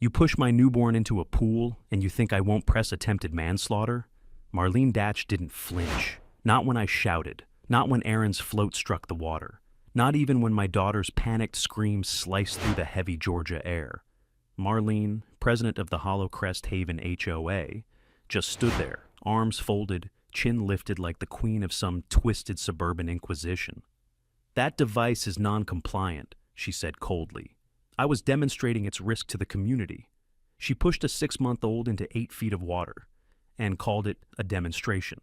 You push my newborn into a pool, and you think I won't press attempted manslaughter? Marlene Datch didn't flinch. Not when I shouted. Not when Aaron's float struck the water. Not even when my daughter's panicked screams sliced through the heavy Georgia air. Marlene, president of the Hollow Crest Haven HOA, just stood there, arms folded, chin lifted like the queen of some twisted suburban inquisition. "That device is non-compliant," she said coldly. "I was demonstrating its risk to the community." She pushed a 6-month-old into 8 feet of water and called it a demonstration.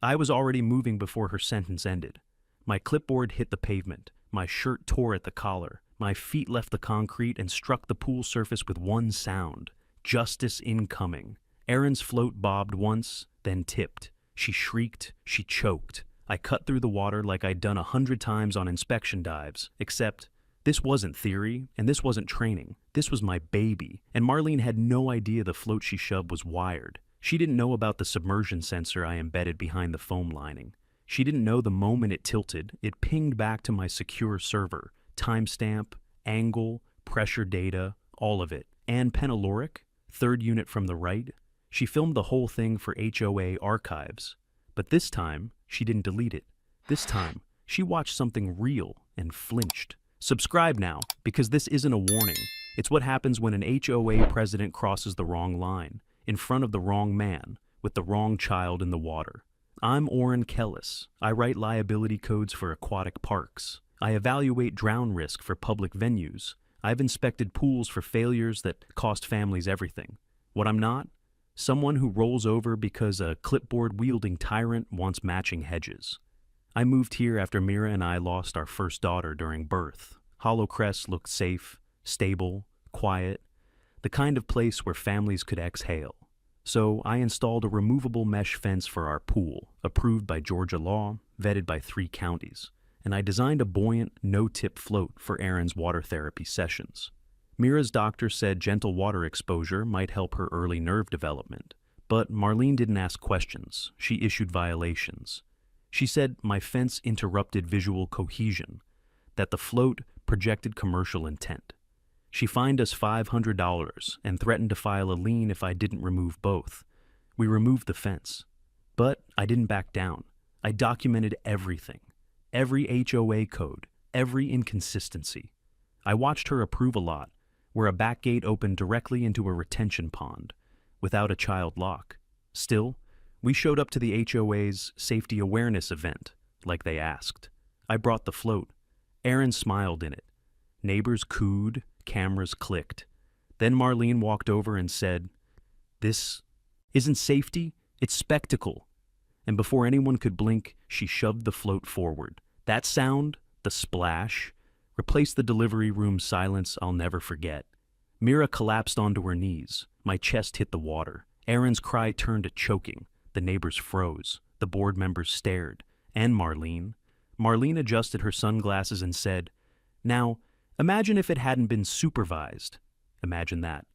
I was already moving before her sentence ended. My clipboard hit the pavement. My shirt tore at the collar. My feet left the concrete and struck the pool surface with one sound. Justice incoming. Erin's float bobbed once, then tipped. She shrieked. She choked. I cut through the water like I'd done 100 times on inspection dives, except this wasn't theory, and this wasn't training. This was my baby, and Marlene had no idea the float she shoved was wired. She didn't know about the submersion sensor I embedded behind the foam lining. She didn't know the moment it tilted, it pinged back to my secure server. Timestamp, angle, pressure data, all of it. Ann Peneloric, 3rd unit from the right. She filmed the whole thing for HOA archives. But this time, she didn't delete it. This time, she watched something real and flinched. Subscribe now, because this isn't a warning. It's what happens when an HOA president crosses the wrong line, in front of the wrong man, with the wrong child in the water. I'm Orrin Kellis. I write liability codes for aquatic parks. I evaluate drown risk for public venues. I've inspected pools for failures that cost families everything. What I'm not? Someone who rolls over because a clipboard-wielding tyrant wants matching hedges. I moved here after Mira and I lost our first daughter during birth. Hollow Crest looked safe, stable, quiet, the kind of place where families could exhale. So I installed a removable mesh fence for our pool, approved by Georgia law, vetted by 3 counties, and I designed a buoyant, no-tip float for Erin's water therapy sessions. Mira's doctor said gentle water exposure might help her early nerve development, but Marlene didn't ask questions. She issued violations. She said my fence interrupted visual cohesion, that the float projected commercial intent. She fined us $500 and threatened to file a lien if I didn't remove both. We removed the fence. But I didn't back down. I documented everything. Every HOA code, every inconsistency. I watched her approve a lot, where a back gate opened directly into a retention pond, without a child lock. Still, we showed up to the HOA's safety awareness event, like they asked. I brought the float. Erin smiled in it. Neighbors cooed, cameras clicked. Then Marlene walked over and said, "This isn't safety, it's spectacle." And before anyone could blink, she shoved the float forward. That sound, the splash, replaced the delivery room silence I'll never forget. Mira collapsed onto her knees. My chest hit the water. Erin's cry turned to choking. The neighbors froze. The board members stared. And Marlene. Marlene adjusted her sunglasses and said, "Now, imagine if it hadn't been supervised." Imagine that.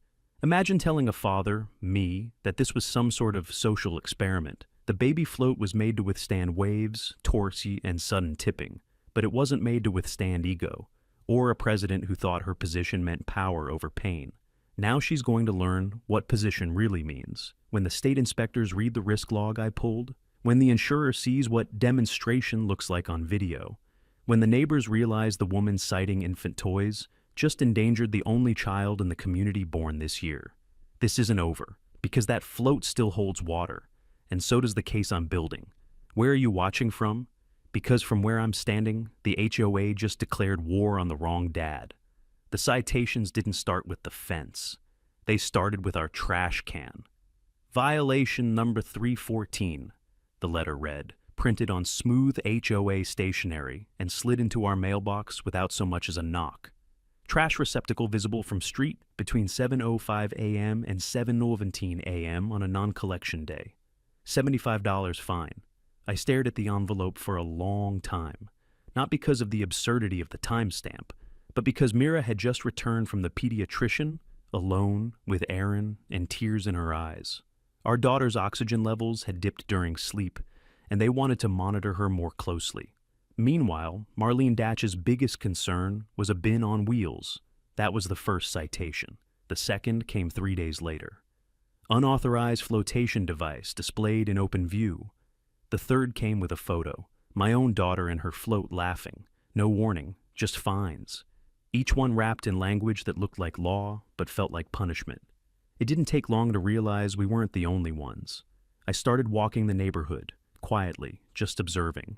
Imagine telling a father, me, that this was some sort of social experiment. The baby float was made to withstand waves, torsi, and sudden tipping, but it wasn't made to withstand ego, or a president who thought her position meant power over pain. Now she's going to learn what position really means. When the state inspectors read the risk log I pulled, when the insurer sees what demonstration looks like on video, when the neighbors realize the woman citing infant toys just endangered the only child in the community born this year. This isn't over, because that float still holds water, and so does the case I'm building. Where are you watching from? Because from where I'm standing, the HOA just declared war on the wrong dad. The citations didn't start with the fence. They started with our trash can. Violation number 314, the letter read, printed on smooth HOA stationery and slid into our mailbox without so much as a knock. Trash receptacle visible from street between 7:05 a.m. and 7:17 a.m. on a non-collection day. $75 fine. I stared at the envelope for a long time, not because of the absurdity of the timestamp, but because Mira had just returned from the pediatrician, alone, with Erin, and tears in her eyes. Our daughter's oxygen levels had dipped during sleep, and they wanted to monitor her more closely. Meanwhile, Marlene Datch's biggest concern was a bin on wheels. That was the first citation. The The second came 3 days later. Unauthorized flotation device displayed in open view. The third came with a photo. My own daughter and her float laughing. No warning, just fines. Each one wrapped in language that looked like law, but felt like punishment. It didn't take long to realize we weren't the only ones. I started walking the neighborhood, quietly, just observing.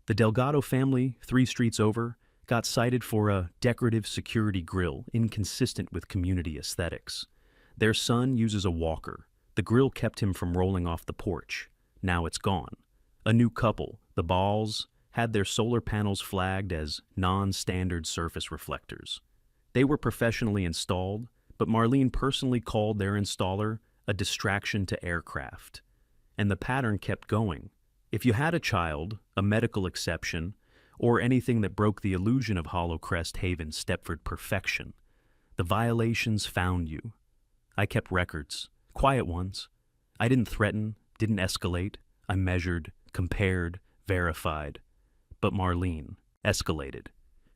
The Delgado family, 3 streets over, got cited for a decorative security grill inconsistent with community aesthetics. Their son uses a walker. The grill kept him from rolling off the porch. Now it's gone. A new couple, the Balls, had their solar panels flagged as non-standard surface reflectors. They were professionally installed, but Marlene personally called their installer a distraction to aircraft. And the pattern kept going. If you had a child, a medical exception, or anything that broke the illusion of Hollow Crest Haven's Stepford perfection, the violations found you. I kept records, quiet ones. I didn't threaten, didn't escalate. I measured, compared, verified. But Marlene escalated.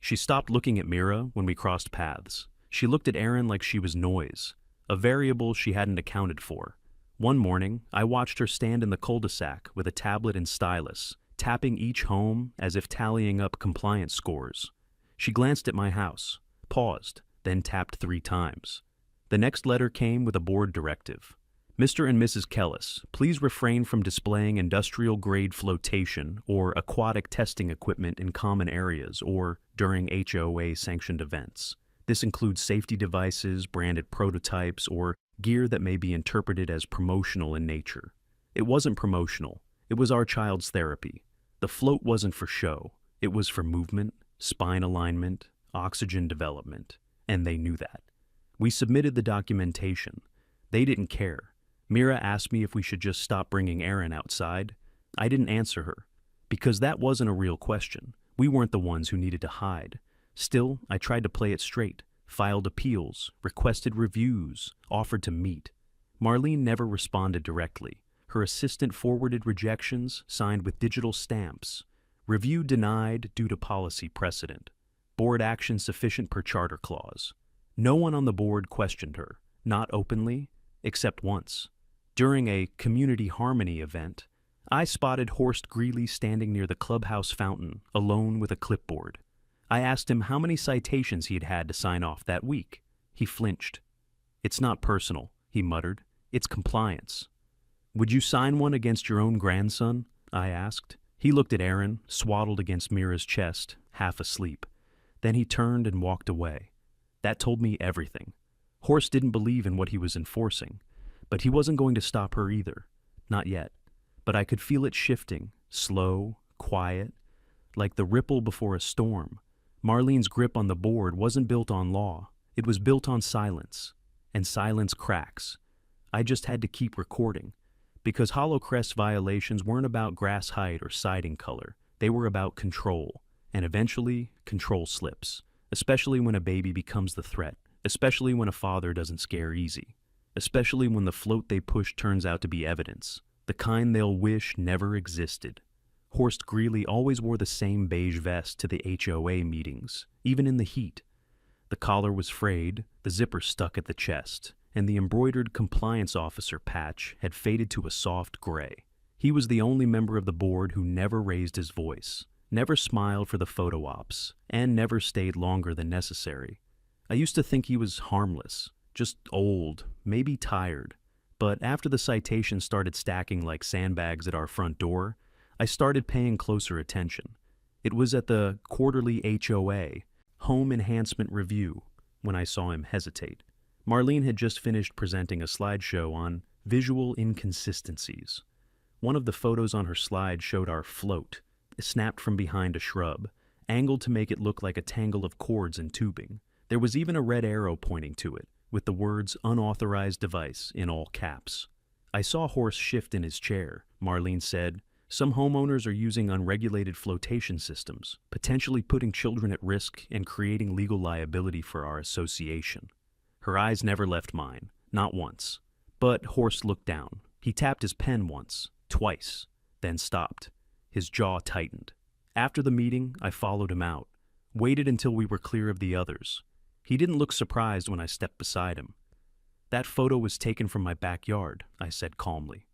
She stopped looking at Mira when we crossed paths. She looked at Aaron like she was noise, a variable she hadn't accounted for. One morning, I watched her stand in the cul-de-sac with a tablet and stylus, tapping each home as if tallying up compliance scores. She glanced at my house, paused, then tapped 3 times. The next letter came with a board directive. Mr. and Mrs. Kellis, please refrain from displaying industrial-grade flotation or aquatic testing equipment in common areas or during HOA-sanctioned events. This includes safety devices, branded prototypes, or gear that may be interpreted as promotional in nature. It wasn't promotional. It was our child's therapy. The float wasn't for show. It was for movement, spine alignment, oxygen development, and they knew that. We submitted the documentation. They didn't care. Mira asked me if we should just stop bringing Aaron outside. I didn't answer her, because that wasn't a real question. We weren't the ones who needed to hide. Still, I tried to play it straight, filed appeals, requested reviews, offered to meet. Marlene never responded directly. Her assistant forwarded rejections, signed with digital stamps. Review denied due to policy precedent. Board action sufficient per charter clause. No one on the board questioned her, not openly, except once. During a community harmony event, I spotted Horst Greeley standing near the clubhouse fountain, alone with a clipboard. I asked him how many citations he had had to sign off that week. He flinched. "It's not personal," he muttered. "It's compliance." "Would you sign one against your own grandson?" I asked. He looked at Aaron, swaddled against Mira's chest, half asleep. Then he turned and walked away. That told me everything. Horst didn't believe in what he was enforcing, but he wasn't going to stop her either. Not yet. But I could feel it shifting, slow, quiet, like the ripple before a storm. Marlene's grip on the board wasn't built on law. It was built on silence. And silence cracks. I just had to keep recording. Because Hollow Crest violations weren't about grass height or siding color. They were about control. And eventually, control slips. Especially when a baby becomes the threat. Especially when a father doesn't scare easy. Especially when the float they push turns out to be evidence. The kind they'll wish never existed. Horst Greeley always wore the same beige vest to the HOA meetings, even in the heat. The collar was frayed, the zipper stuck at the chest, and the embroidered compliance officer patch had faded to a soft gray. He was the only member of the board who never raised his voice, never smiled for the photo ops, and never stayed longer than necessary. I used to think he was harmless, just old, maybe tired. But after the citations started stacking like sandbags at our front door, I started paying closer attention. It was at the quarterly HOA, Home Enhancement Review, when I saw him hesitate. Marlene had just finished presenting a slideshow on visual inconsistencies. One of the photos on her slide showed our float, snapped from behind a shrub, angled to make it look like a tangle of cords and tubing. There was even a red arrow pointing to it, with the words "unauthorized device" in all caps. I saw Horst shift in his chair. Marlene said, "Some homeowners are using unregulated flotation systems, potentially putting children at risk and creating legal liability for our association." Her eyes never left mine, not once. But Horst looked down. He tapped his pen once, twice, then stopped. His jaw tightened. After the meeting, I followed him out, waited until we were clear of the others. He didn't look surprised when I stepped beside him. That photo was taken from my backyard, I said calmly.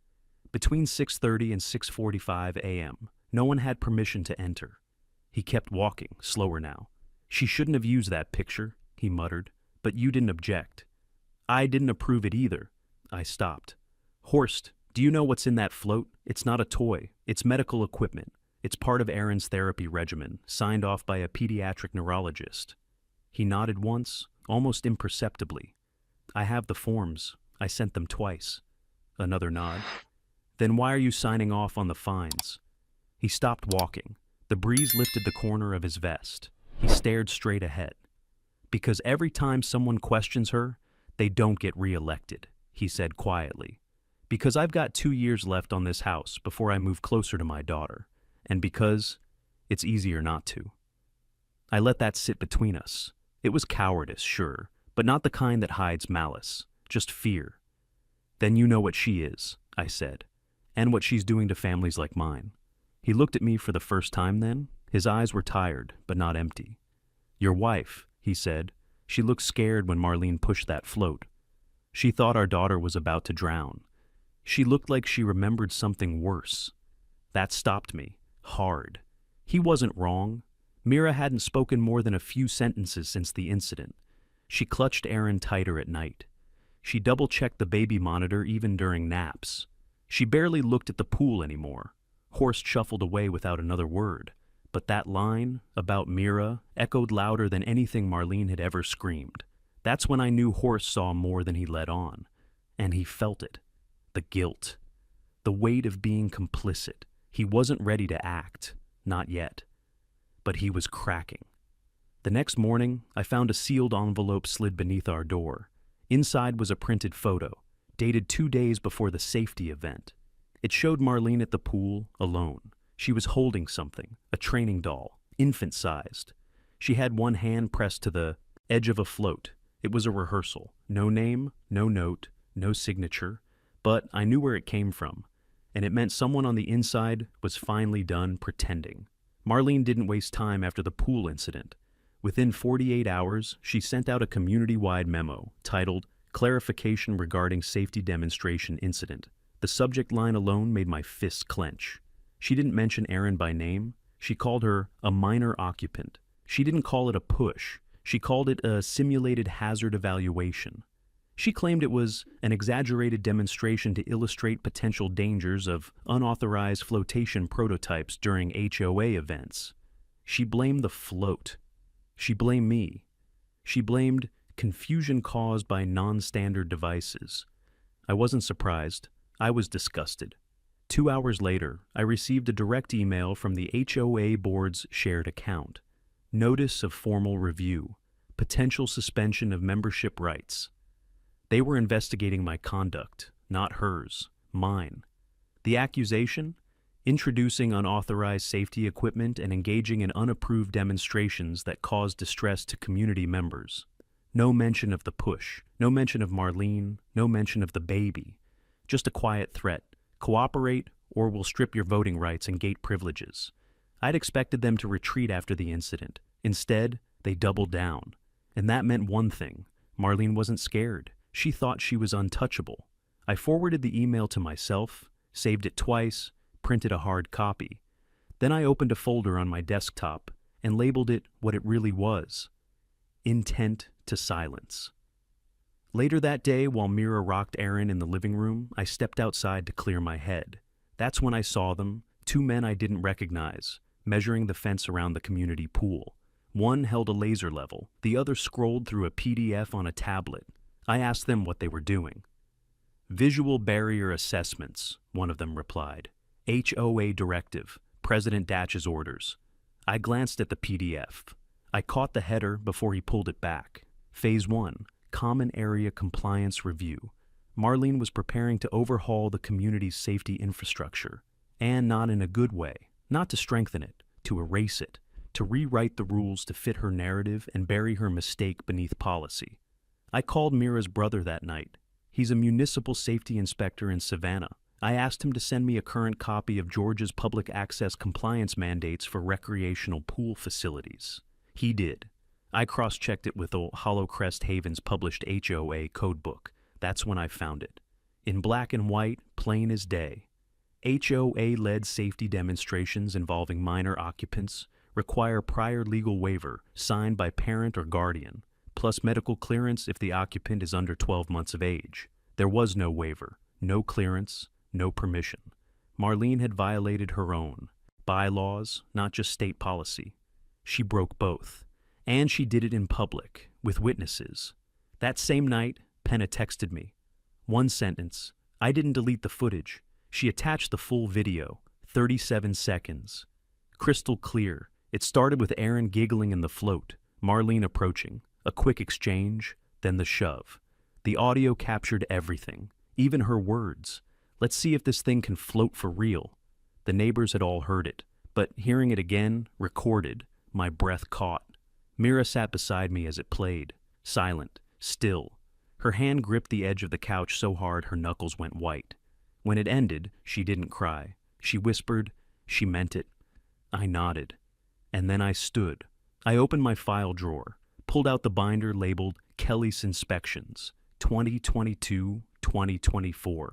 Between 6:30 and 6:45 a.m., no one had permission to enter. He kept walking, slower now. She shouldn't have used that picture, he muttered, but you didn't object. I didn't approve it either. I stopped. Horst, do you know what's in that float? It's not a toy. It's medical equipment. It's part of Aaron's therapy regimen, signed off by a pediatric neurologist. He nodded once, almost imperceptibly. I have the forms. I sent them twice. Another nod. Then why are you signing off on the fines? He stopped walking. The breeze lifted the corner of his vest. He stared straight ahead. Because every time someone questions her, they don't get re-elected, he said quietly. Because I've got 2 years left on this house before I move closer to my daughter. And because it's easier not to. I let that sit between us. It was cowardice, sure, but not the kind that hides malice, just fear. Then you know what she is, I said, and what she's doing to families like mine. He looked at me for the first time then. His eyes were tired, but not empty. Your wife, he said. She looked scared when Marlene pushed that float. She thought our daughter was about to drown. She looked like she remembered something worse. That stopped me, hard. He wasn't wrong. Mira hadn't spoken more than a few sentences since the incident. She clutched Aaron tighter at night. She double-checked the baby monitor even during naps. She barely looked at the pool anymore. Horst shuffled away without another word. But that line, about Mira, echoed louder than anything Marlene had ever screamed. That's when I knew Horst saw more than he let on. And he felt it. The guilt. The weight of being complicit. He wasn't ready to act. Not yet. But he was cracking. The next morning, I found a sealed envelope slid beneath our door. Inside was a printed photo, dated 2 days before the safety event. It showed Marlene at the pool, alone. She was holding something, a training doll, infant-sized. She had one hand pressed to the edge of a float. It was a rehearsal. No name, no note, no signature. But I knew where it came from, and it meant someone on the inside was finally done pretending. Marlene didn't waste time after the pool incident. Within 48 hours, she sent out a community-wide memo titled Clarification Regarding Safety Demonstration Incident. The subject line alone made my fists clench. She didn't mention Aaron by name. She called her a minor occupant. She didn't call it a push. She called it a simulated hazard evaluation. She claimed it was an exaggerated demonstration to illustrate potential dangers of unauthorized flotation prototypes during HOA events. She blamed the float. She blamed me. She blamed confusion caused by non-standard devices. I wasn't surprised. I was disgusted. 2 hours later, I received a direct email from the HOA board's shared account. Notice of formal review. Potential suspension of membership rights. They were investigating my conduct, not hers, mine. The accusation? Introducing unauthorized safety equipment and engaging in unapproved demonstrations that caused distress to community members. No mention of the push, no mention of Marlene, no mention of the baby. Just a quiet threat. Cooperate or we'll strip your voting rights and gate privileges. I'd expected them to retreat after the incident. Instead, they doubled down. And that meant one thing. Marlene wasn't scared. She thought she was untouchable. I forwarded the email to myself, saved it twice, printed a hard copy. Then I opened a folder on my desktop and labeled it what it really was. Intent to silence. Later that day, while Mira rocked Aaron in the living room, I stepped outside to clear my head. That's when I saw them, 2 men I didn't recognize, measuring the fence around the community pool. One held a laser level, the other scrolled through a PDF on a tablet. I asked them what they were doing. Visual barrier assessments, one of them replied. HOA directive, President Datch's orders. I glanced at the PDF. I caught the header before he pulled it back. Phase 1, Common Area Compliance Review. Marlene was preparing to overhaul the community's safety infrastructure. And not in a good way. Not to strengthen it, to erase it, to rewrite the rules to fit her narrative and bury her mistake beneath policy. I called Mira's brother that night. He's a municipal safety inspector in Savannah. I asked him to send me a current copy of Georgia's public access compliance mandates for recreational pool facilities. He did. I cross-checked it with Hollowcrest Haven's published HOA codebook. That's when I found it. In black and white, plain as day. HOA-led safety demonstrations involving minor occupants require prior legal waiver signed by parent or guardian, plus medical clearance if the occupant is under 12 months of age. There was no waiver, no clearance, no permission. Marlene had violated her own bylaws, not just state policy. She broke both. And she did it in public, with witnesses. That same night, Penna texted me. One sentence. I didn't delete the footage. She attached the full video, 37 seconds. Crystal clear. It started with Aaron giggling in the float, Marlene approaching, a quick exchange, then the shove. The audio captured everything, even her words. Let's see if this thing can float for real. The neighbors had all heard it, but hearing it again, recorded, my breath caught. Mira sat beside me as it played, silent, still. Her hand gripped the edge of the couch so hard her knuckles went white. When it ended, she didn't cry. She whispered, she meant it. I nodded. And then I stood. I opened my file drawer, pulled out the binder labeled Kelly's Inspections, 2022-2024.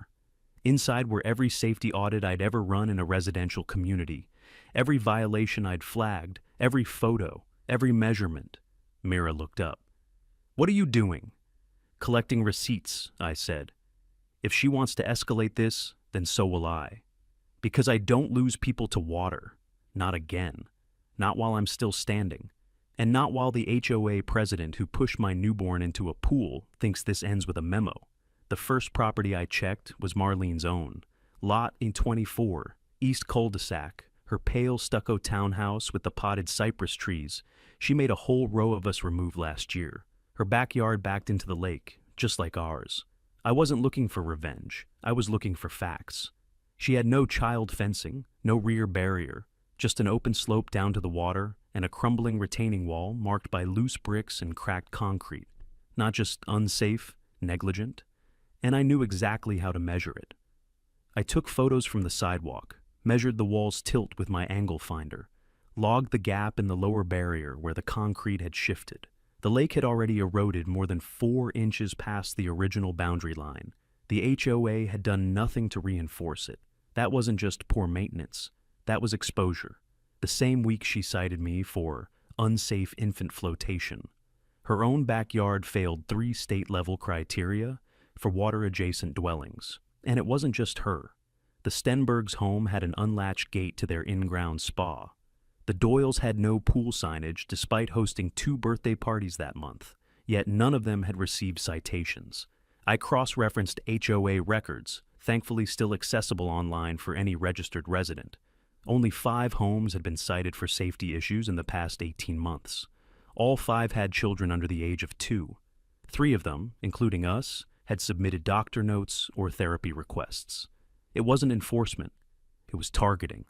Inside were every safety audit I'd ever run in a residential community, every violation I'd flagged, every photo, every measurement. Mira looked up. What are you doing? Collecting receipts, I said. If she wants to escalate this, then so will I. Because I don't lose people to water. Not again. Not while I'm still standing. And not while the HOA president who pushed my newborn into a pool thinks this ends with a memo. The first property I checked was Marlene's own. Lot in 24, East Cul-de-sac, her pale stucco townhouse with the potted cypress trees. She made a whole row of us remove last year. Her backyard backed into the lake, just like ours. I wasn't looking for revenge. I was looking for facts. She had no child fencing, no rear barrier, just an open slope down to the water and a crumbling retaining wall marked by loose bricks and cracked concrete. Not just unsafe, negligent. And I knew exactly how to measure it. I took photos from the sidewalk, measured the wall's tilt with my angle finder, logged the gap in the lower barrier where the concrete had shifted. The lake had already eroded more than 4 inches past the original boundary line. The HOA had done nothing to reinforce it. That wasn't just poor maintenance. That was exposure. The same week she cited me for unsafe infant flotation. Her own backyard failed 3 state-level criteria for water-adjacent dwellings. And it wasn't just her. The Stenbergs' home had an unlatched gate to their in-ground spa. The Doyles had no pool signage despite hosting 2 birthday parties that month, yet none of them had received citations. I cross-referenced HOA records, thankfully still accessible online for any registered resident. Only 5 homes had been cited for safety issues in the past 18 months. All 5 had children under the age of 2. 3 of them, including us, had submitted doctor notes or therapy requests. It wasn't enforcement. It was targeting.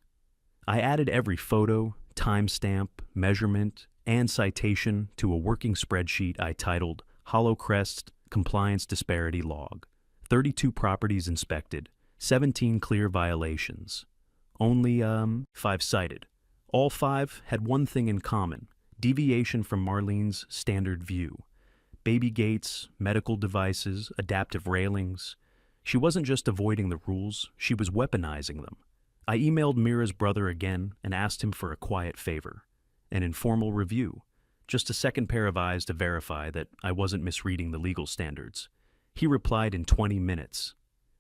I added every photo, timestamp, measurement, and citation to a working spreadsheet I titled Hollow Crest Compliance Disparity Log. 32 properties inspected, 17 clear violations. Only 5 cited. All 5 had one thing in common: deviation from Marlene's standard view. Baby gates, medical devices, adaptive railings. She wasn't just avoiding the rules, she was weaponizing them. I emailed Mira's brother again and asked him for a quiet favor. An informal review. Just a second pair of eyes to verify that I wasn't misreading the legal standards. He replied in 20 minutes.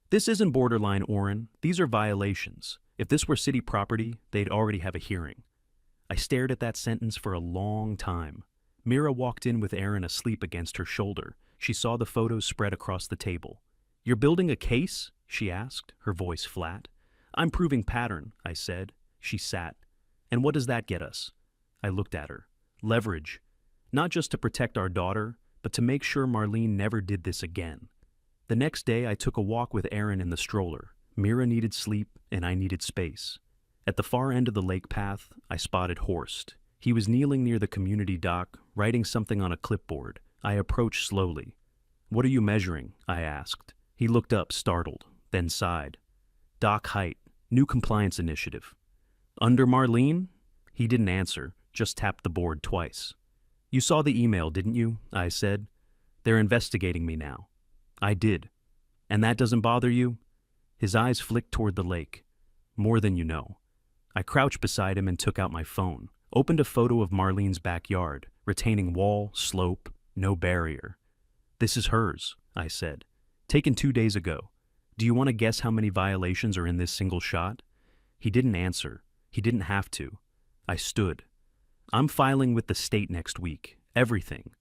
This isn't borderline, Oren. These are violations. If this were city property, they'd already have a hearing. I stared at that sentence for a long time. Mira walked in with Aaron asleep against her shoulder. She saw the photos spread across the table. You're building a case? She asked, her voice flat. I'm proving pattern, I said. She sat. And what does that get us? I looked at her. Leverage. Not just to protect our daughter, but to make sure Marlene never did this again. The next day, I took a walk with Aaron in the stroller. Mira needed sleep, and I needed space. At the far end of the lake path, I spotted Horst. He was kneeling near the community dock, writing something on a clipboard. I approached slowly. What are you measuring? I asked. He looked up, startled, then sighed. Dock height, new compliance initiative. Under Marlene? He didn't answer, just tapped the board twice. You saw the email, didn't you? I said. They're investigating me now. I did. And that doesn't bother you? His eyes flicked toward the lake. More than you know. I crouched beside him and took out my phone, opened a photo of Marlene's backyard, retaining wall, slope, no barrier. This is hers, I said. Taken 2 days ago. Do you want to guess how many violations are in this single shot? He didn't answer. He didn't have to. I stood. I'm filing with the state next week. Everything.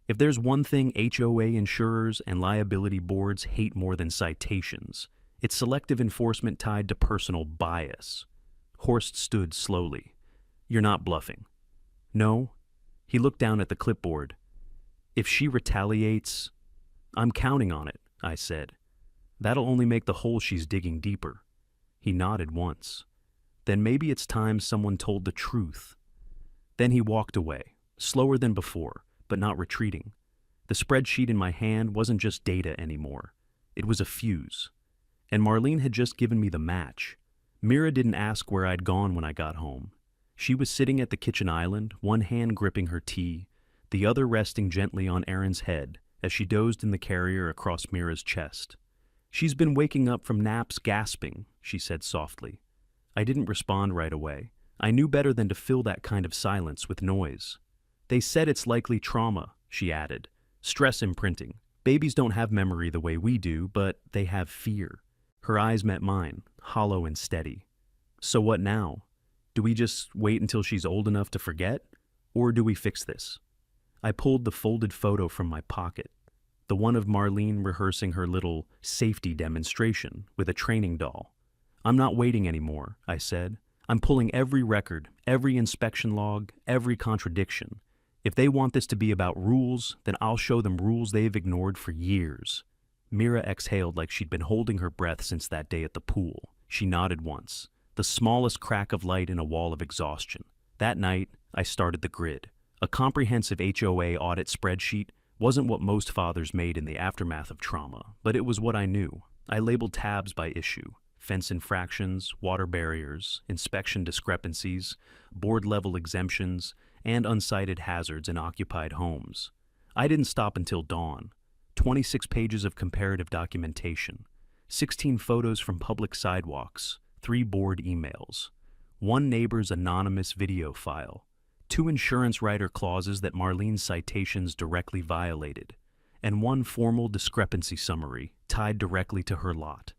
If there's one thing HOA insurers and liability boards hate more than citations, it's selective enforcement tied to personal bias. Horst stood slowly. You're not bluffing. No? He looked down at the clipboard. If she retaliates, I'm counting on it, I said. That'll only make the hole she's digging deeper. He nodded once. Then maybe it's time someone told the truth. Then he walked away, slower than before, but not retreating. The spreadsheet in my hand wasn't just data anymore. It was a fuse. And Marlene had just given me the match. Mira didn't ask where I'd gone when I got home. She was sitting at the kitchen island, one hand gripping her tea, the other resting gently on Erin's head as she dozed in the carrier across Mira's chest. She's been waking up from naps gasping, she said softly. I didn't respond right away. I knew better than to fill that kind of silence with noise. They said it's likely trauma, she added. Stress imprinting. Babies don't have memory the way we do, but they have fear. Her eyes met mine, hollow and steady. So what now? Do we just wait until she's old enough to forget? Or do we fix this? I pulled the folded photo from my pocket, the one of Marlene rehearsing her little safety demonstration with a training doll. I'm not waiting anymore, I said. I'm pulling every record, every inspection log, every contradiction. If they want this to be about rules, then I'll show them rules they've ignored for years. Mira exhaled like she'd been holding her breath since that day at the pool. She nodded once, the smallest crack of light in a wall of exhaustion. That night, I started the grid. A comprehensive HOA audit spreadsheet wasn't what most fathers made in the aftermath of trauma, but it was what I knew. I labeled tabs by issue: fence infractions, water barriers, inspection discrepancies, board-level exemptions, and unsighted hazards in occupied homes. I didn't stop until dawn. 26 pages of comparative documentation, 16 photos from public sidewalks, 3 board emails, 1 neighbor's anonymous video file, 2 insurance rider clauses that Marlene's citations directly violated, and 1 formal discrepancy summary tied directly to her lot.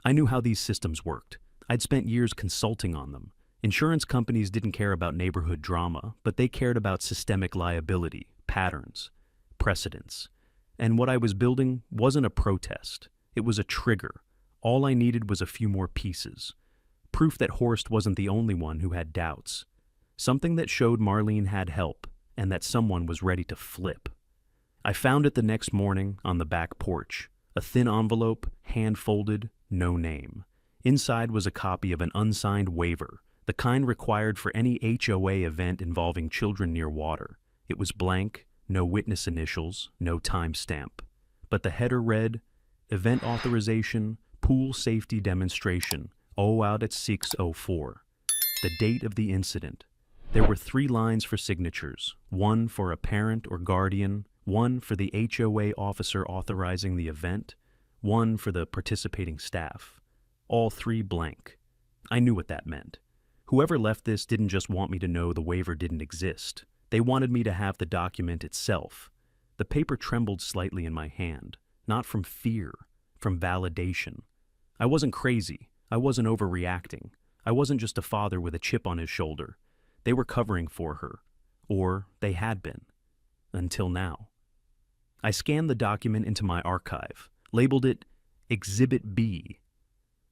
I knew how these systems worked. I'd spent years consulting on them. Insurance companies didn't care about neighborhood drama, but they cared about systemic liability, patterns, precedents. And what I was building wasn't a protest. It was a trigger. All I needed was a few more pieces. Proof that Horst wasn't the only one who had doubts. Something that showed Marlene had help, and that someone was ready to flip. I found it the next morning on the back porch. A thin envelope, hand-folded, no name. Inside was a copy of an unsigned waiver, the kind required for any HOA event involving children near water. It was blank, no witness initials, no timestamp. But the header read, Event Authorization, Pool Safety Demonstration, out at 6:04. The date of the incident. There were 3 lines for signatures, 1 for a parent or guardian, 1 for the HOA officer authorizing the event, 1 for the participating staff. All 3 blank. I knew what that meant. Whoever left this didn't just want me to know the waiver didn't exist. They wanted me to have the document itself. The paper trembled slightly in my hand, not from fear, from validation. I wasn't crazy. I wasn't overreacting. I wasn't just a father with a chip on his shoulder. They were covering for her. Or they had been. Until now. I scanned the document into my archive, labeled it Exhibit B.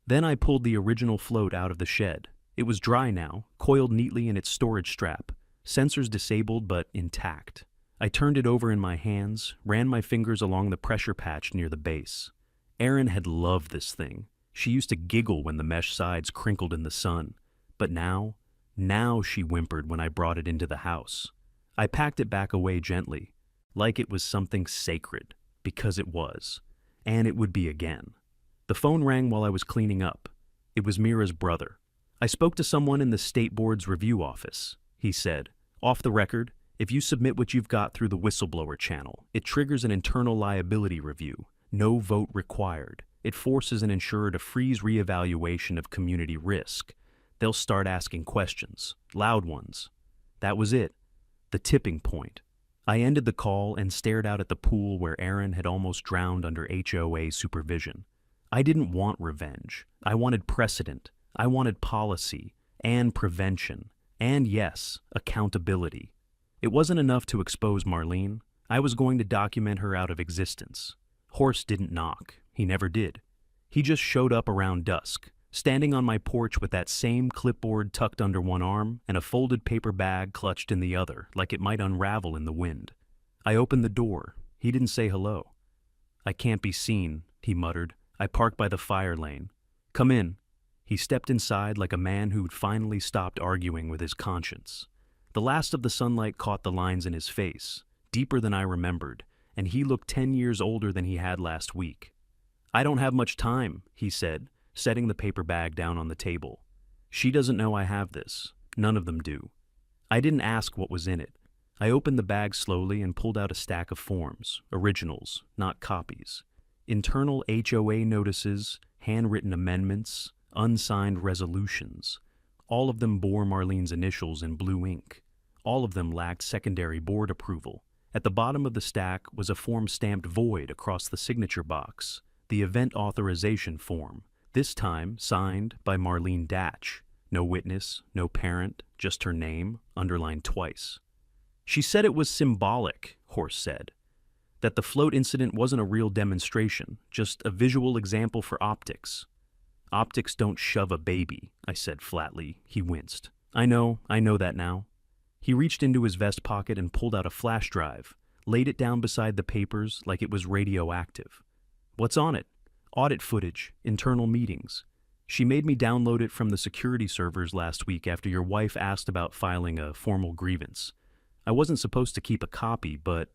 Then I pulled the original float out of the shed. It was dry now, coiled neatly in its storage strap, sensors disabled but intact. I turned it over in my hands, ran my fingers along the pressure patch near the base. Erin had loved this thing. She used to giggle when the mesh sides crinkled in the sun. But now she whimpered when I brought it into the house. I packed it back away gently, like it was something sacred, because it was. And it would be again. The phone rang while I was cleaning up. It was Mira's brother. I spoke to someone in the state board's review office. He said, off the record, if you submit what you've got through the whistleblower channel, it triggers an internal liability review. no vote required. It forces an insurer to freeze reevaluation of community risk. They'll start asking questions, loud ones. That was it, the tipping point. I ended the call and stared out at the pool where Aaron had almost drowned under HOA supervision. I didn't want revenge. I wanted precedent. I wanted policy and prevention. And yes, accountability. It wasn't enough to expose Marlene. I was going to document her out of existence. Horst didn't knock. He never did. He just showed up around dusk, standing on my porch with that same clipboard tucked under one arm and a folded paper bag clutched in the other, like it might unravel in the wind. I opened the door. He didn't say hello. "I can't be seen," he muttered. I parked by the fire lane. "Come in." He stepped inside like a man who'd finally stopped arguing with his conscience. The last of the sunlight caught the lines in his face, deeper than I remembered, and he looked 10 years older than he had last week. "I don't have much time," he said, setting the paper bag down on the table. "She doesn't know I have this. None of them do." I didn't ask what was in it. I opened the bag slowly and pulled out a stack of forms, originals, not copies. Internal HOA notices, handwritten amendments, unsigned resolutions. All of them bore Marlene's initials in blue ink. All of them lacked secondary board approval. At the bottom of the stack was a form stamped void across the signature box, the event authorization form, this time signed by Marlene Datch. No witness, no parent, just her name, underlined twice. "She said it was symbolic," Horst said. "That the float incident wasn't a real demonstration, just a visual example for optics." "Optics don't shove a baby," I said flatly. He winced. I know that now." He reached into his vest pocket and pulled out a flash drive, laid it down beside the papers like it was radioactive. "What's on it?" "Audit footage, internal meetings. She made me download it from the security servers last week after your wife asked about filing a formal grievance. I wasn't supposed to keep a copy, but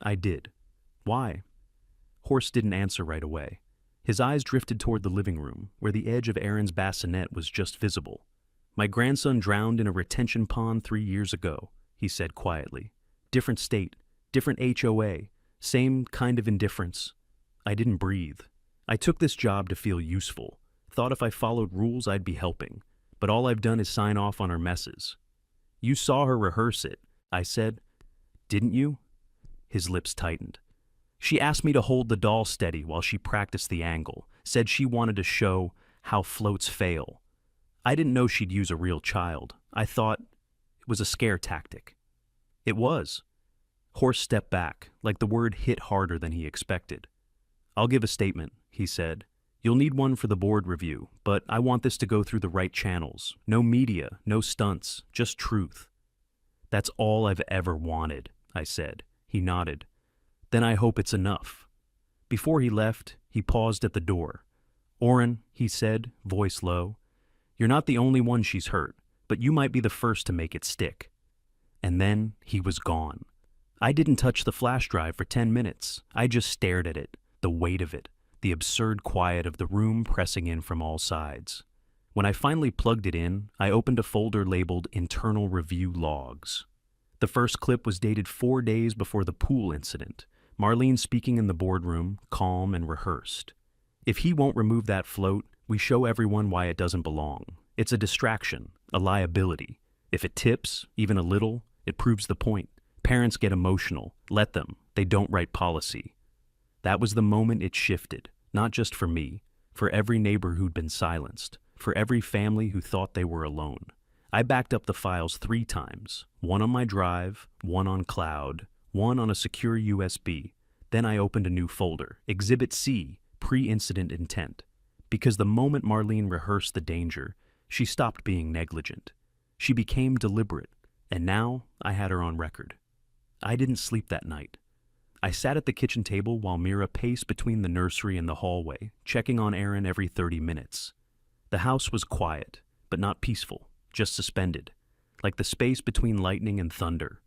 I did." "Why?" Horst didn't answer right away. His eyes drifted toward the living room, where the edge of Aaron's bassinet was just visible. "My grandson drowned in a retention pond 3 years ago," he said quietly. "Different state, different HOA, same kind of indifference." I didn't breathe. I took this job to feel useful, thought if I followed rules I'd be helping, but all I've done is sign off on her messes. "You saw her rehearse it," I said. "Didn't you?" His lips tightened. "She asked me to hold the doll steady while she practiced the angle, said she wanted to show how floats fail. I didn't know she'd use a real child. I thought it was a scare tactic." "It was." Horst stepped back, like the word hit harder than he expected. "I'll give a statement," he said. "You'll need one for the board review, but I want this to go through the right channels. No media, no stunts, just truth." "That's all I've ever wanted," I said. He nodded. "Then I hope it's enough." Before he left, he paused at the door. "Oren," he said, voice low, "you're not the only one she's hurt, but you might be the first to make it stick." And then he was gone. I didn't touch the flash drive for 10 minutes. I just stared at it, the weight of it, the absurd quiet of the room pressing in from all sides. When I finally plugged it in, I opened a folder labeled Internal Review Logs. The first clip was dated 4 days before the pool incident. Marlene speaking in the boardroom, calm and rehearsed. "If he won't remove that float, we show everyone why it doesn't belong. It's a distraction, a liability. If it tips, even a little, it proves the point. Parents get emotional. Let them. They don't write policy." That was the moment it shifted, not just for me, for every neighbor who'd been silenced, for every family who thought they were alone. I backed up the files 3 times, one on my drive, one on cloud, one on a secure USB. Then I opened a new folder, Exhibit C, Pre-Incident Intent. Because the moment Marlene rehearsed the danger, she stopped being negligent. She became deliberate, and now I had her on record. I didn't sleep that night. I sat at the kitchen table while Mira paced between the nursery and the hallway, checking on Aaron every 30 minutes. The house was quiet, but not peaceful, just suspended, like the space between lightning and thunder.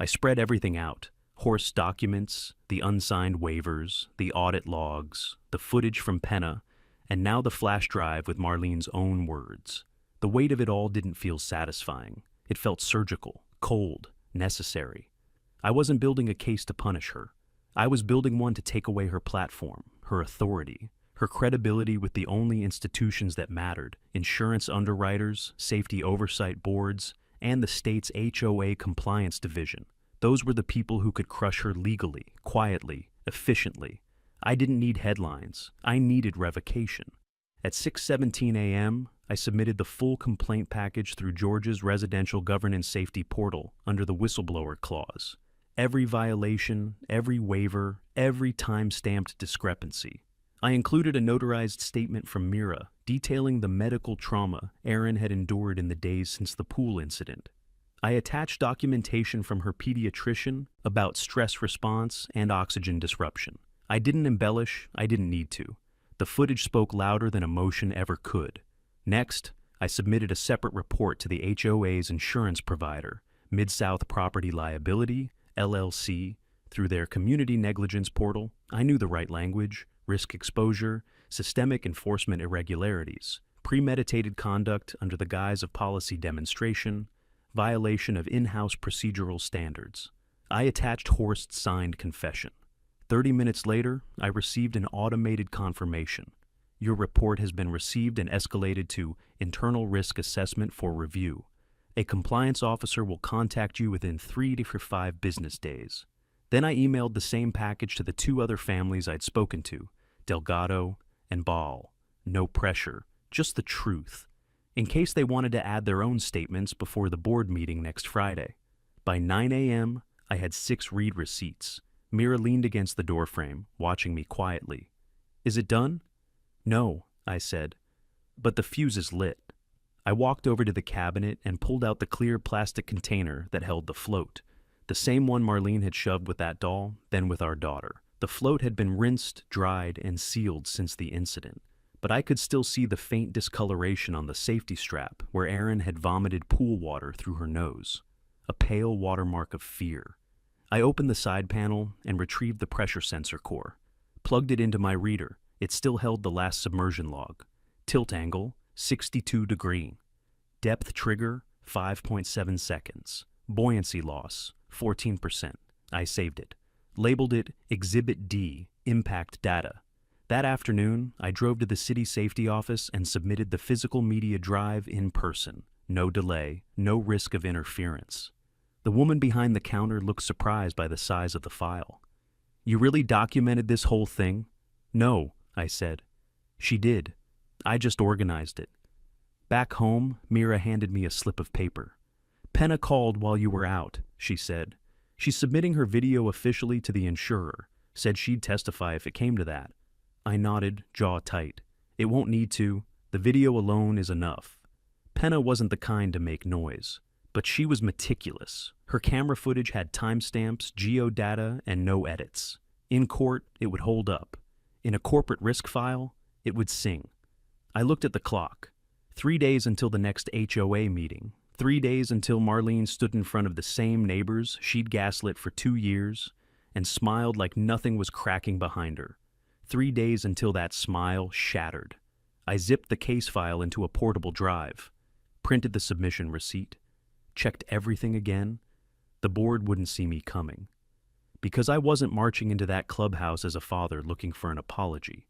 I spread everything out, Horst documents, the unsigned waivers, the audit logs, the footage from Penna, and now the flash drive with Marlene's own words. The weight of it all didn't feel satisfying. It felt surgical, cold, necessary. I wasn't building a case to punish her. I was building one to take away her platform, her authority, her credibility with the only institutions that mattered: insurance underwriters, safety oversight boards, and the state's HOA compliance division. Those were the people who could crush her legally, quietly, efficiently. I didn't need headlines. I needed revocation. At 6:17 a.m., I submitted the full complaint package through Georgia's residential governance safety portal under the whistleblower clause. Every violation, every waiver, every time-stamped discrepancy. I included a notarized statement from Mira detailing the medical trauma Erin had endured in the days since the pool incident. I attached documentation from her pediatrician about stress response and oxygen disruption. I didn't embellish, I didn't need to. The footage spoke louder than emotion ever could. Next, I submitted a separate report to the HOA's insurance provider, Mid-South Property Liability, LLC, through their community negligence portal. I knew the right language: risk exposure, systemic enforcement irregularities, premeditated conduct under the guise of policy demonstration, violation of in-house procedural standards. I attached Horst's signed confession. 30 minutes later, I received an automated confirmation. Your report has been received and escalated to Internal Risk Assessment for review. A compliance officer will contact you within 3 to 5 business days. Then I emailed the same package to the 2 other families I'd spoken to, Delgado and Ball. No pressure, just the truth, in case they wanted to add their own statements before the board meeting next Friday. By 9 a.m., I had 6 read receipts. Mira leaned against the doorframe, watching me quietly. "Is it done?" "No," I said, "but the fuse is lit." I walked over to the cabinet and pulled out the clear plastic container that held the float, the same one Marlene had shoved with that doll, then with our daughter. The float had been rinsed, dried, and sealed since the incident, but I could still see the faint discoloration on the safety strap where Erin had vomited pool water through her nose, a pale watermark of fear. I opened the side panel and retrieved the pressure sensor core, plugged it into my reader. It still held the last submersion log. Tilt angle, 62 degree. Depth trigger, 5.7 seconds. Buoyancy loss, 14%. I saved it. Labeled it Exhibit D, Impact Data. That afternoon, I drove to the city safety office and submitted the physical media drive in person. No delay, no risk of interference. The woman behind the counter looked surprised by the size of the file. "You really documented this whole thing?" "No," I said. "She did. I just organized it." Back home, Mira handed me a slip of paper. "Penna called while you were out," she said. "She's submitting her video officially to the insurer. Said she'd testify if it came to that." I nodded, jaw tight. "It won't need to. The video alone is enough." Penna wasn't the kind to make noise, but she was meticulous. Her camera footage had timestamps, geodata, and no edits. In court, it would hold up. In a corporate risk file, it would sing. I looked at the clock. 3 days until the next HOA meeting. 3 days until Marlene stood in front of the same neighbors she'd gaslit for 2 years and smiled like nothing was cracking behind her. 3 days until that smile shattered. I zipped the case file into a portable drive, printed the submission receipt, checked everything again. The board wouldn't see me coming. Because I wasn't marching into that clubhouse as a father looking for an apology.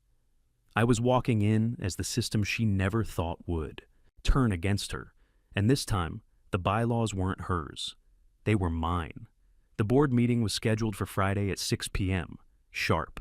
I was walking in as the system she never thought would turn against her, and this time, the bylaws weren't hers. They were mine. The board meeting was scheduled for Friday at 6 p.m., sharp.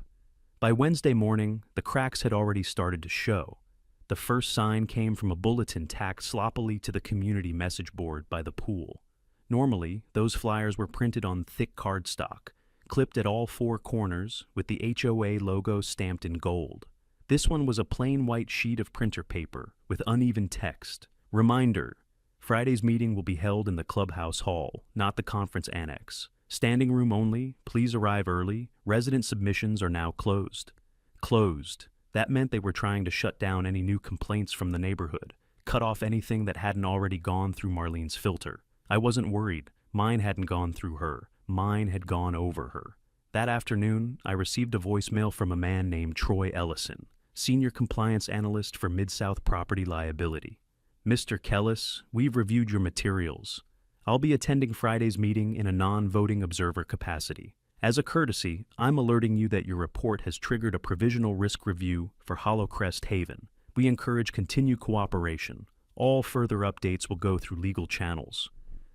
By Wednesday morning, the cracks had already started to show. The first sign came from a bulletin tacked sloppily to the community message board by the pool. Normally, those flyers were printed on thick cardstock, clipped at all 4 corners with the HOA logo stamped in gold. This one was a plain white sheet of printer paper with uneven text. Reminder: Friday's meeting will be held in the clubhouse hall, not the conference annex. Standing room only, please arrive early. Resident submissions are now closed. Closed. That meant they were trying to shut down any new complaints from the neighborhood, cut off anything that hadn't already gone through Marlene's filter. I wasn't worried. Mine hadn't gone through her. Mine had gone over her. That afternoon, I received a voicemail from a man named Troy Ellison, Senior Compliance Analyst for Mid-South Property Liability. "Mr. Kellis, we've reviewed your materials. I'll be attending Friday's meeting in a non-voting observer capacity. As a courtesy, I'm alerting you that your report has triggered a provisional risk review for Hollowcrest Haven. We encourage continued cooperation. All further updates will go through legal channels.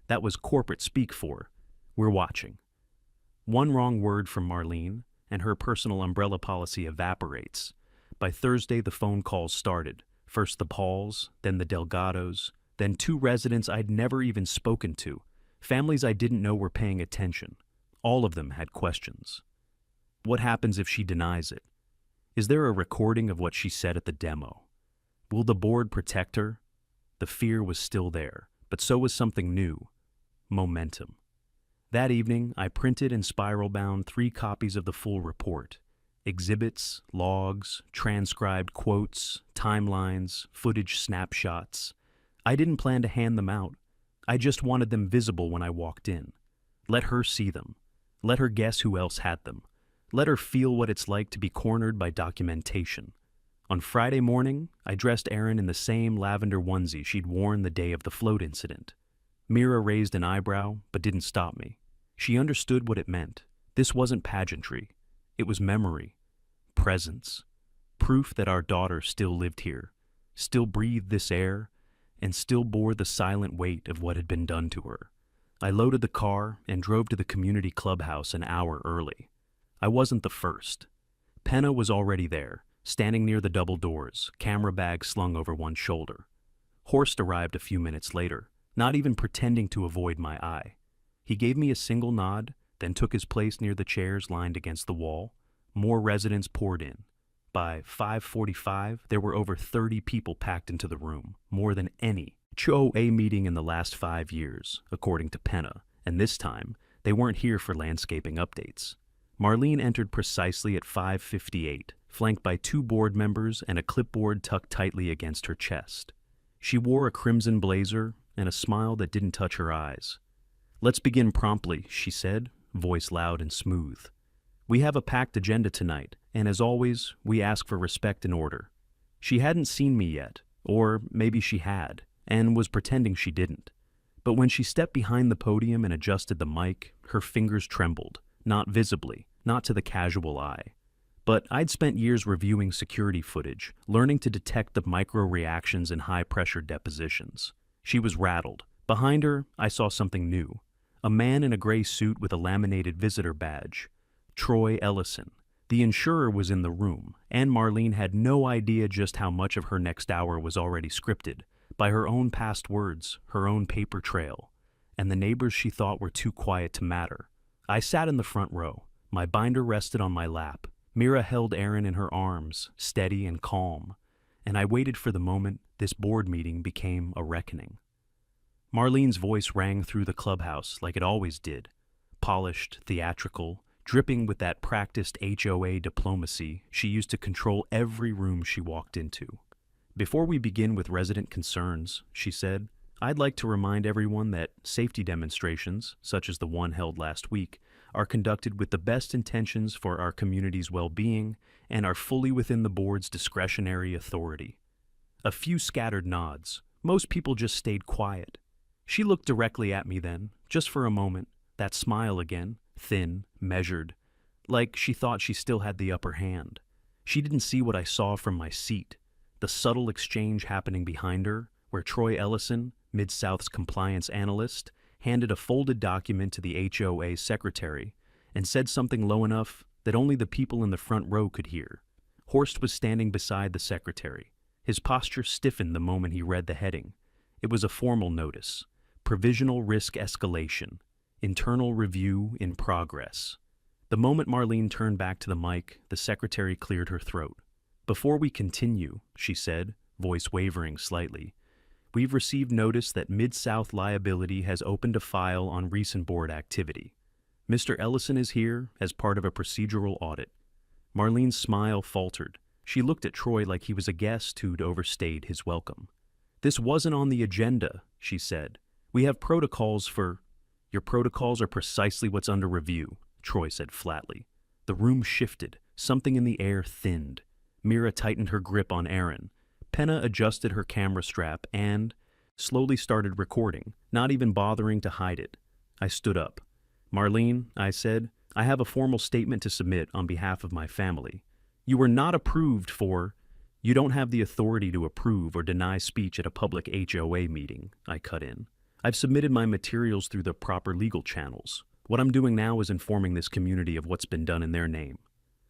That was corporate speak for, we're watching. One wrong word from Marlene, and her personal umbrella policy evaporates. By Thursday, the phone calls started. First the Pauls, then the Delgados, then 2 residents I'd never even spoken to, families I didn't know were paying attention. All of them had questions. What happens if she denies it? Is there a recording of what she said at the demo? Will the board protect her? The fear was still there, but so was something new: momentum. That evening, I printed and spiral-bound 3 copies of the full report. Exhibits, logs, transcribed quotes, timelines, footage snapshots. I didn't plan to hand them out. I just wanted them visible when I walked in. Let her see them. Let her guess who else had them. Let her feel what it's like to be cornered by documentation. On Friday morning, I dressed Erin in the same lavender onesie she'd worn the day of the float incident. Mira raised an eyebrow, but didn't stop me. She understood what it meant. This wasn't pageantry. It was memory, presence, proof that our daughter still lived here, still breathed this air, and still bore the silent weight of what had been done to her. I loaded the car and drove to the community clubhouse an hour early. I wasn't the first. Penna was already there, standing near the double doors, camera bag slung over one shoulder. Horst arrived a few minutes later, not even pretending to avoid my eye. He gave me a single nod, then took his place near the chairs lined against the wall. More residents poured in. By 5:45, there were over 30 people packed into the room, more than any HOA meeting in the last 5 years, according to Penna, and this time, they weren't here for landscaping updates. Marlene entered precisely at 5:58, flanked by 2 board members and a clipboard tucked tightly against her chest. She wore a crimson blazer and a smile that didn't touch her eyes. "Let's begin promptly," she said, voice loud and smooth. "We have a packed agenda tonight, and as always, we ask for respect and order." She hadn't seen me yet, or maybe she had, and was pretending she didn't. But when she stepped behind the podium and adjusted the mic, her fingers trembled, not visibly, not to the casual eye. But I'd spent years reviewing security footage, learning to detect the micro-reactions in high-pressure depositions. She was rattled. Behind her, I saw something new. A man in a gray suit with a laminated visitor badge. Troy Ellison. The insurer was in the room, and Marlene had no idea just how much of her next hour was already scripted, by her own past words, her own paper trail, and the neighbors she thought were too quiet to matter. I sat in the front row. My binder rested on my lap. Mira held Erin in her arms, steady and calm, and I waited for the moment this board meeting became a reckoning. Marlene's voice rang through the clubhouse like it always did, polished, theatrical, dripping with that practiced HOA diplomacy she used to control every room she walked into. "Before we begin with resident concerns," she said, "I'd like to remind everyone that safety demonstrations, such as the one held last week, are conducted with the best intentions for our community's well-being and are fully within the board's discretionary authority." A few scattered nods. Most people just stayed quiet. She looked directly at me then, just for a moment, that smile again, thin, measured, like she thought she still had the upper hand. She didn't see what I saw from my seat, the subtle exchange happening behind her, where Troy Ellison, Mid-South's compliance analyst, handed a folded document to the HOA secretary and said something low enough that only the people in the front row could hear. Horst was standing beside the secretary. His posture stiffened the moment he read the heading. It was a formal notice. Provisional risk escalation. Internal review in progress. The moment Marlene turned back to the mic, the secretary cleared her throat. "Before we continue," she said, voice wavering slightly, "we've received notice that Mid-South Liability has opened a file on recent board activity. Mr. Ellison is here as part of a procedural audit." Marlene's smile faltered. She looked at Troy like he was a guest who'd overstayed his welcome. "This wasn't on the agenda," she said. "We have protocols for—" "Your protocols are precisely what's under review," Troy said flatly. The room shifted. Something in the air thinned. Mira tightened her grip on Erin. Penna adjusted her camera strap and slowly started recording, not even bothering to hide it. I stood up. "Marlene," I said, I have a formal statement to submit on behalf of my family. You were not approved for... You don't have the authority to approve or deny speech at a public HOA meeting, I cut in. I've submitted my materials through the proper legal channels. What I'm doing now is informing this community of what's been done in their name.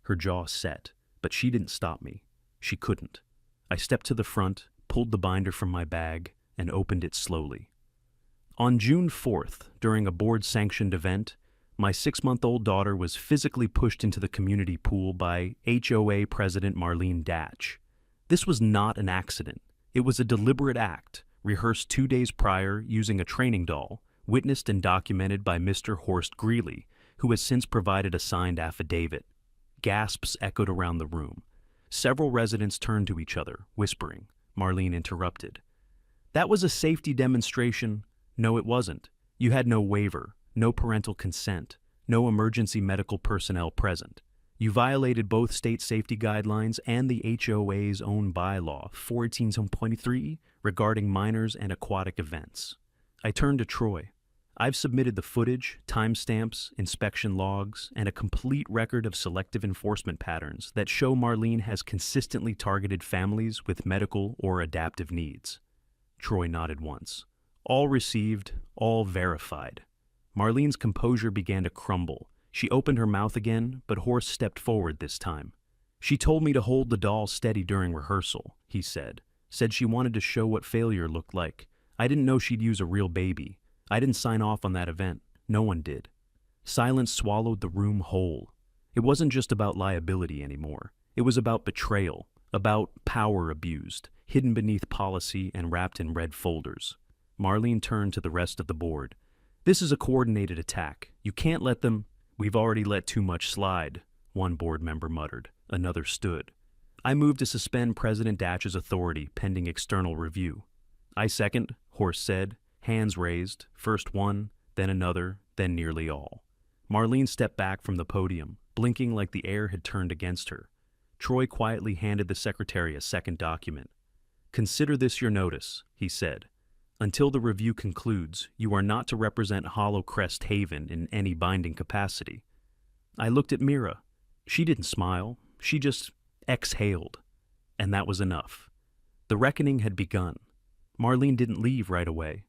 Her jaw set, but she didn't stop me. She couldn't. I stepped to the front, pulled the binder from my bag, and opened it slowly. On June 4th, during a board-sanctioned event, my 6-month-old daughter was physically pushed into the community pool by HOA President Marlene Datch. This was not an accident. It was a deliberate act, rehearsed 2 days prior using a training doll, witnessed and documented by Mr. Horst Greeley, who has since provided a signed affidavit. Gasps echoed around the room. Several residents turned to each other, whispering. Marlene interrupted. That was a safety demonstration. No, it wasn't. You had no waiver, no parental consent, no emergency medical personnel present. You violated both state safety guidelines and the HOA's own bylaw, 14.3, regarding minors and aquatic events. I turned to Troy. I've submitted the footage, timestamps, inspection logs, and a complete record of selective enforcement patterns that show Marlene has consistently targeted families with medical or adaptive needs. Troy nodded once. All received, all verified. Marlene's composure began to crumble. She opened her mouth again, but Horst stepped forward this time. She told me to hold the doll steady during rehearsal, he said. Said she wanted to show what failure looked like. I didn't know she'd use a real baby. I didn't sign off on that event. No one did. Silence swallowed the room whole. It wasn't just about liability anymore. It was about betrayal, about power abused, hidden beneath policy and wrapped in red folders. Marlene turned to the rest of the board. This is a coordinated attack. You can't let them... We've already let too much slide, one board member muttered. Another stood. I moved to suspend President Datch's authority pending external review. I second, Horst said, hands raised, first one, then another, then nearly all. Marlene stepped back from the podium, blinking like the air had turned against her. Troy quietly handed the secretary a second document. Consider this your notice, he said. Until the review concludes, you are not to represent Hollow Crest Haven in any binding capacity. I looked at Mira. She didn't smile. She just exhaled. And that was enough. The reckoning had begun. Marlene didn't leave right away.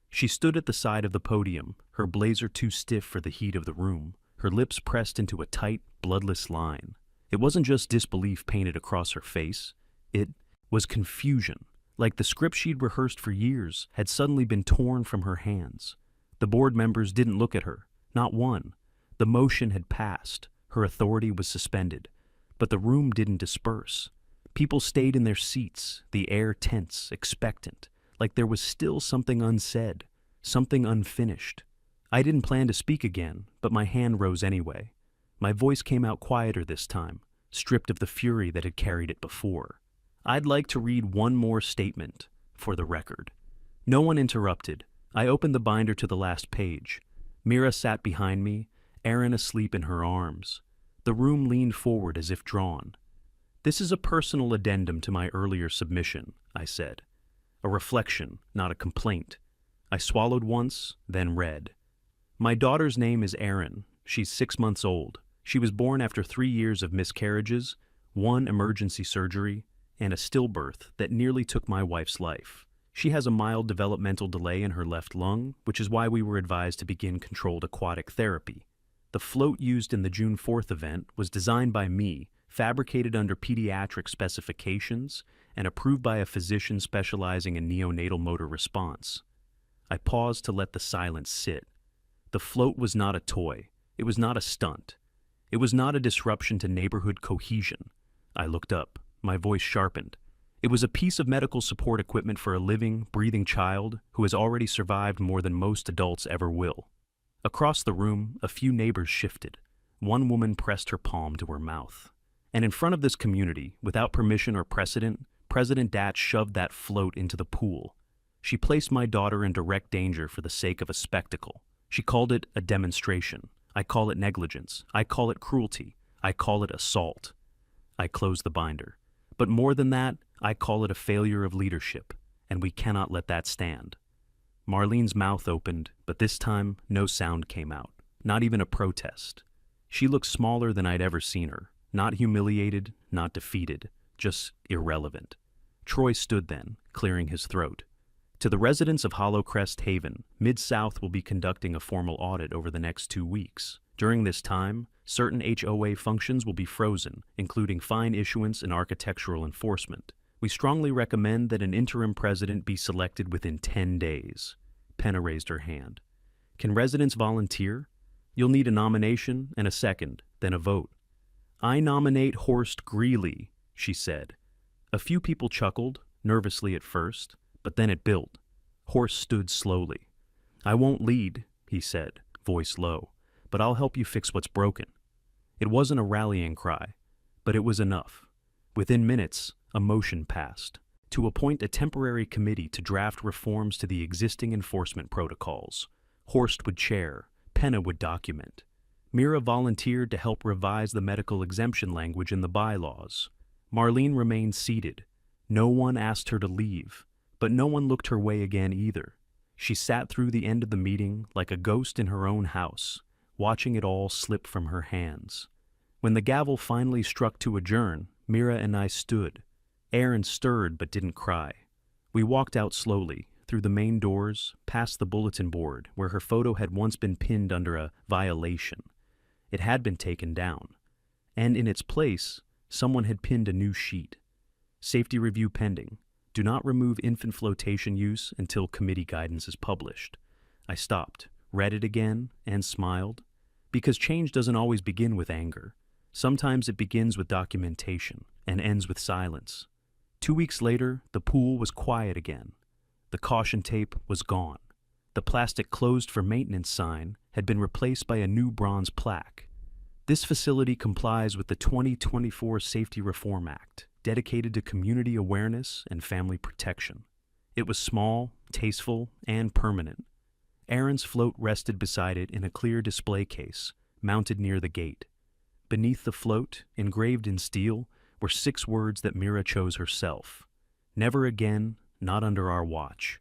She stood at the side of the podium, her blazer too stiff for the heat of the room, her lips pressed into a tight, bloodless line. It wasn't just disbelief painted across her face. It was confusion. Like the script she'd rehearsed for years had suddenly been torn from her hands. The board members didn't look at her, not one. The motion had passed, her authority was suspended, but the room didn't disperse. People stayed in their seats, the air tense, expectant, like there was still something unsaid, something unfinished. I didn't plan to speak again, but my hand rose anyway. My voice came out quieter this time, stripped of the fury that had carried it before. I'd like to read one more statement, for the record. No one interrupted. I opened the binder to the last page. Mira sat behind me, Aaron asleep in her arms. The room leaned forward as if drawn. This is a personal addendum to my earlier submission, I said. A reflection, not a complaint. I swallowed once, then read. My daughter's name is Erin. She's 6 months old. She was born after 3 years of miscarriages, 1 emergency surgery, and a stillbirth that nearly took my wife's life. She has a mild developmental delay in her left lung, which is why we were advised to begin controlled aquatic therapy. The float used in the June 4th event was designed by me, fabricated under pediatric specifications, and approved by a physician specializing in neonatal motor response. I paused to let the silence sit. The float was not a toy. It was not a stunt. It was not a disruption to neighborhood cohesion. I looked up. My voice sharpened. It was a piece of medical support equipment for a living, breathing child who has already survived more than most adults ever will. Across the room, a few neighbors shifted. One woman pressed her palm to her mouth. And in front of this community, without permission or precedent, President Datch shoved that float into the pool. She placed my daughter in direct danger for the sake of a spectacle. She called it a demonstration. I call it negligence. I call it cruelty. I call it assault. I closed the binder. But more than that, I call it a failure of leadership, and we cannot let that stand. Marlene's mouth opened, but this time no sound came out, not even a protest. She looked smaller than I'd ever seen her, not humiliated, not defeated, just irrelevant. Troy stood then, clearing his throat. To the residents of Hollow Crest Haven, Mid-South will be conducting a formal audit over the next 2 weeks. During this time, certain HOA functions will be frozen, including fine issuance and architectural enforcement. We strongly recommend that an interim president be selected within 10 days. Penna raised her hand. Can residents volunteer? You'll need a nomination and a second, then a vote. I nominate Horst Greeley, she said. A few people chuckled, nervously at first, but then it built. Horst stood slowly. I won't lead, he said, voice low, but I'll help you fix what's broken. It wasn't a rallying cry, but it was enough. Within minutes, a motion passed to appoint a temporary committee to draft reforms to the existing enforcement protocols. Horst would chair, Penna would document. Mira volunteered to help revise the medical exemption language in the bylaws. Marlene remained seated. No one asked her to leave, but no one looked her way again either. She sat through the end of the meeting like a ghost in her own house, watching it all slip from her hands. When the gavel finally struck to adjourn, Mira and I stood. Aaron stirred but didn't cry. We walked out slowly, through the main doors, past the bulletin board where her photo had once been pinned under a violation. It had been taken down, and in its place, someone had pinned a new sheet. Safety review pending. Do not remove infant flotation use until committee guidance is published. I stopped, read it again, and smiled. Because change doesn't always begin with anger. Sometimes it begins with documentation and ends with silence. 2 weeks later, the pool was quiet again. The caution tape was gone. The plastic closed for maintenance sign had been replaced by a new bronze plaque. This facility complies with the 2024 Safety Reform Act, dedicated to community awareness and family protection. It was small, tasteful, and permanent. Aaron's float rested beside it in a clear display case, mounted near the gate. Beneath the float, engraved in steel, were 6 words that Mira chose herself. Never again, not under our watch.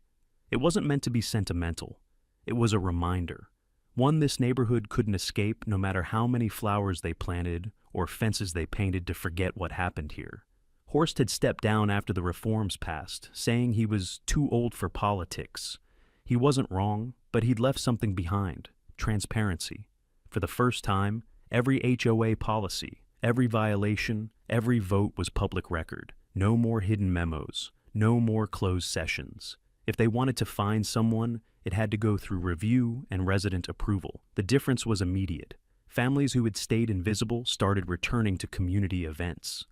It wasn't meant to be sentimental. It was a reminder. One this neighborhood couldn't escape no matter how many flowers they planted or fences they painted to forget what happened here. Horst had stepped down after the reforms passed, saying he was too old for politics. He wasn't wrong, but he'd left something behind: transparency. For the first time, every HOA policy, every violation, every vote was public record. No more hidden memos, no more closed sessions. If they wanted to find someone, it had to go through review and resident approval. The difference was immediate. Families who had stayed invisible started returning to community events.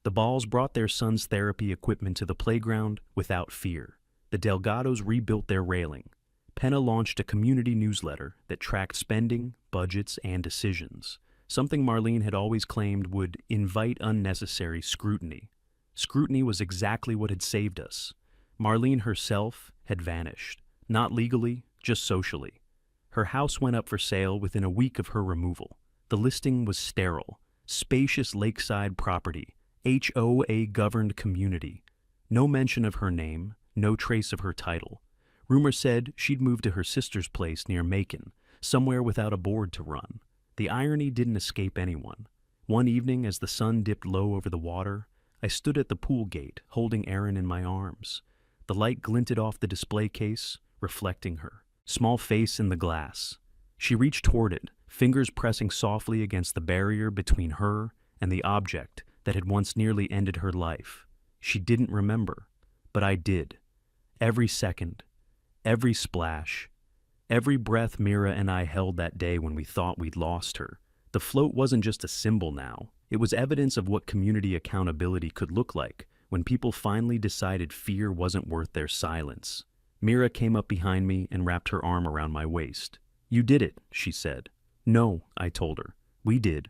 The Balls brought their son's therapy equipment to the playground without fear. The Delgados rebuilt their railing. Penna launched a community newsletter that tracked spending, budgets, and decisions, something Marlene had always claimed would invite unnecessary scrutiny. Scrutiny was exactly what had saved us. Marlene herself had vanished, not legally, just socially. Her house went up for sale within a week of her removal. The listing was sterile, spacious lakeside property, HOA-governed community. No mention of her name, no trace of her title. Rumor said she'd moved to her sister's place near Macon, somewhere without a board to run. The irony didn't escape anyone. One evening, as the sun dipped low over the water, I stood at the pool gate, holding Erin in my arms. The light glinted off the display case, reflecting her small face in the glass. She reached toward it, fingers pressing softly against the barrier between her and the object that had once nearly ended her life. She didn't remember, but I did. Every second, every splash, every breath Mira and I held that day when we thought we'd lost her. The float wasn't just a symbol now. It was evidence of what community accountability could look like when people finally decided fear wasn't worth their silence. Mira came up behind me and wrapped her arm around my waist. "You did it," she said. "No," I told her. "We did."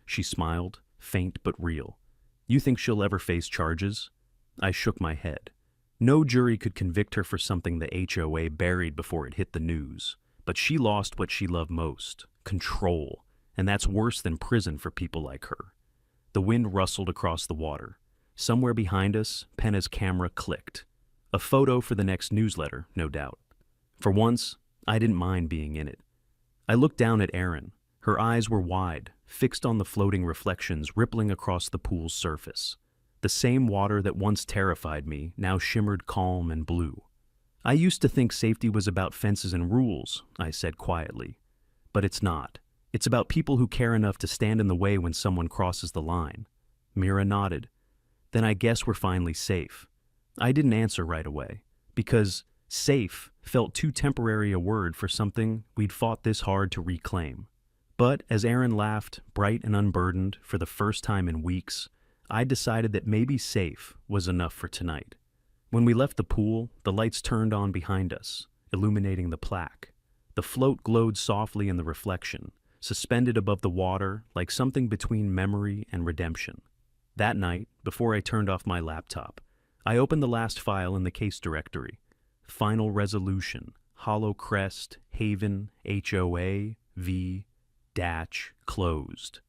She smiled, faint but real. "You think she'll ever face charges?" I shook my head. No jury could convict her for something the HOA buried before it hit the news. But she lost what she loved most: control. And that's worse than prison for people like her. The wind rustled across the water. Somewhere behind us, Penna's camera clicked. A photo for the next newsletter, no doubt. For once, I didn't mind being in it. I looked down at Aaron. Her eyes were wide, fixed on the floating reflections rippling across the pool's surface. The same water that once terrified me now shimmered calm and blue. "I used to think safety was about fences and rules," I said quietly. "But it's not. It's about people who care enough to stand in the way when someone crosses the line." Mira nodded. "Then I guess we're finally safe." I didn't answer right away, because safe felt too temporary a word for something we'd fought this hard to reclaim. But as Aaron laughed, bright and unburdened, for the first time in weeks, I decided that maybe safe was enough for tonight. When we left the pool, the lights turned on behind us, illuminating the plaque. The float glowed softly in the reflection, suspended above the water like something between memory and redemption. That night, before I turned off my laptop, I opened the last file in the case directory. Final resolution, Hollow Crest, Haven, HOA, V, closed.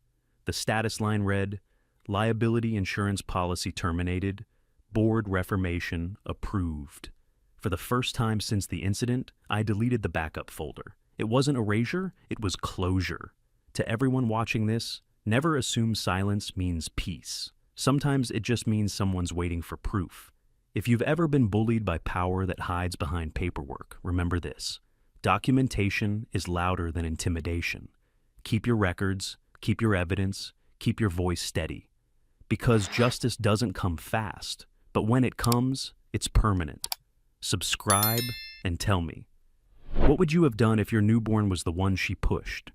The status line read, liability insurance policy terminated, board reformation approved. For the first time since the incident, I deleted the backup folder. It wasn't erasure, it was closure. To everyone watching this, never assume silence means peace. Sometimes it just means someone's waiting for proof. If you've ever been bullied by power that hides behind paperwork, remember this. Documentation is louder than intimidation. Keep your records, keep your evidence, keep your voice steady. Because justice doesn't come fast, but when it comes, it's permanent. Subscribe and tell me. What would you have done if your newborn was the one she pushed?